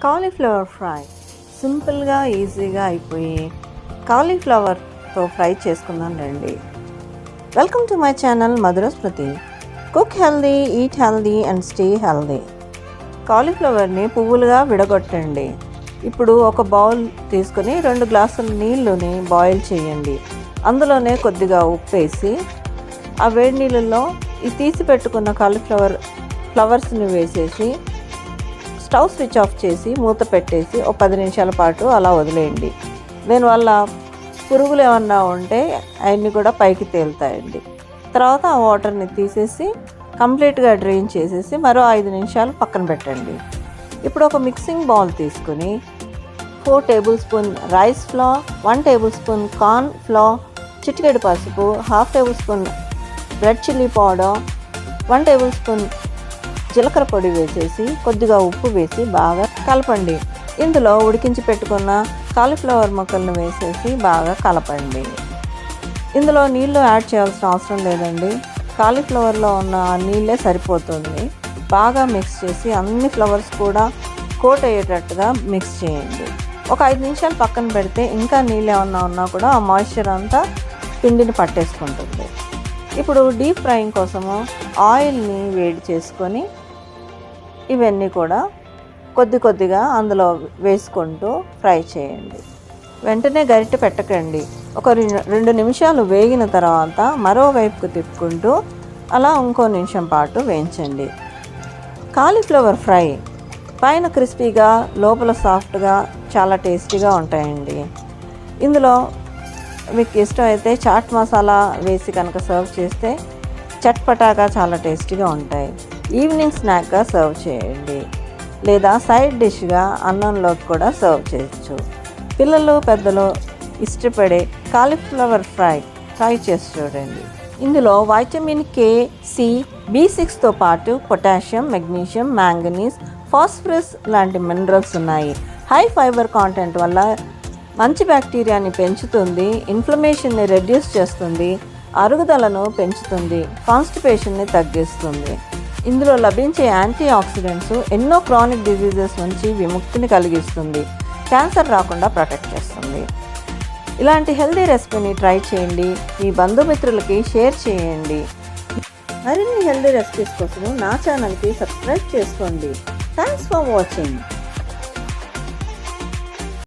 Cauliflower fry సింపుల్గా ఈజీగా అయిపోయి కాలీఫ్లవర్తో ఫ్రై చేసుకుందాం రండి. Welcome to my channel Madhura Smruti. Cook healthy, eat healthy and stay healthy. కాలీఫ్లవర్ని పువ్వులుగా విడగొట్టండి. ఇప్పుడు ఒక బౌల్ తీసుకొని 2 గ్లాసుల నీళ్ళని బాయిల్ చేయండి. అందులోనే కొద్దిగా ఉప్పు వేసి ఆ వేడి నీళ్ళల్లో ఈ తీసి పెట్టుకున్న ఫ్లవర్స్ని వేసేసి స్టవ్ స్విచ్ ఆఫ్ చేసి మూత పెట్టేసి ఒక 10 నిమిషాల పాటు అలా వదిలేయండి. దీనివల్ల పురుగులు ఏమన్నా ఉంటే అవన్నీ కూడా పైకి తేలుతాయండి. తర్వాత ఆ వాటర్ని తీసేసి కంప్లీట్గా డ్రైన్ చేసేసి మరో 5 నిమిషాలు పక్కన పెట్టండి. ఇప్పుడు ఒక మిక్సింగ్ బౌల్ తీసుకుని 4 table spoon rice flour, 1 table spoon corn flour, చిటికెడు పసుపు, 1/2 table spoon red chilli powder, 1 table spoon జీలకర్ర పొడి వేసేసి కొద్దిగా ఉప్పు వేసి బాగా కలపండి. ఇందులో ఉడికించి పెట్టుకున్న కాలీఫ్లవర్ ముక్కలను వేసేసి బాగా కలపండి. ఇందులో నీళ్లు యాడ్ చేయాల్సిన అవసరం లేదండి. కాలీఫ్లవర్లో ఉన్న నీళ్ళే సరిపోతుంది. బాగా మిక్స్ చేసి అన్ని ఫ్లవర్స్ కూడా కోట్ అయ్యేటట్టుగా మిక్స్ చేయండి. ఒక 5 నిమిషాలు పక్కన పెడితే ఇంకా నీళ్ళు ఏమన్నా ఉన్నా కూడా ఆ మాయిశ్చర్ అంతా పిండిని పట్టేసుకుంటుంది. ఇప్పుడు డీప్ ఫ్రైయింగ్ కోసము ఆయిల్ని వేడి చేసుకొని ఇవన్నీ కూడా కొద్దిగా అందులో వేసుకుంటూ ఫ్రై చేయండి. వెంటనే గరిటె పెట్టకండి. ఒక 2 నిమిషాలు వేగిన తర్వాత మరోవైపుకు తిప్పుకుంటూ అలా ఇంకో నిమిషం పాటు వేయించండి. కాలీఫ్లవర్ ఫ్రై పైన క్రిస్పీగా లోపల సాఫ్ట్గా చాలా టేస్టీగా ఉంటాయండి. ఇందులో మీకు ఇష్టమైతే చాట్ మసాలా వేసి కనుక సర్వ్ చేస్తే చట్పటాగా చాలా టేస్టీగా ఉంటాయి. ఈవినింగ్ స్నాక్గా సర్వ్ చేయండి లేదా సైడ్ డిష్గా అన్నంలోకి కూడా సర్వ్ చేయొచ్చు. పిల్లలు పెద్దలు ఇష్టపడే కాలీఫ్లవర్ ఫ్రై చేసి చూడండి. ఇందులో వైటమిన్ కే, సి, B6తో పాటు పొటాషియం, మెగ్నీషియం, మ్యాంగనీస్, ఫాస్ఫరస్ లాంటి మినరల్స్ ఉన్నాయి. హై ఫైబర్ కాంటెంట్ వల్ల మంచి బ్యాక్టీరియాని పెంచుతుంది, ఇన్ఫ్లమేషన్ని రెడ్యూస్ చేస్తుంది, అరుగుదలను పెంచుతుంది, కాన్స్టిపేషన్ని తగ్గిస్తుంది. ఇందులో లభించే యాంటీ ఆక్సిడెంట్స్ ఎన్నో క్రానిక్ డిజీజెస్ నుంచి విముక్తిని కలిగిస్తుంది, క్యాన్సర్ రాకుండా ప్రొటెక్ట్ చేస్తుంది. ఇలాంటి హెల్దీ రెసిపీని ట్రై చేయండి. మీ బంధుమిత్రులకి షేర్ చేయండి. మరిన్ని హెల్దీ రెసిపీస్ కోసం నా ఛానల్కి సబ్స్క్రైబ్ చేసుకోండి. Thanks for watching.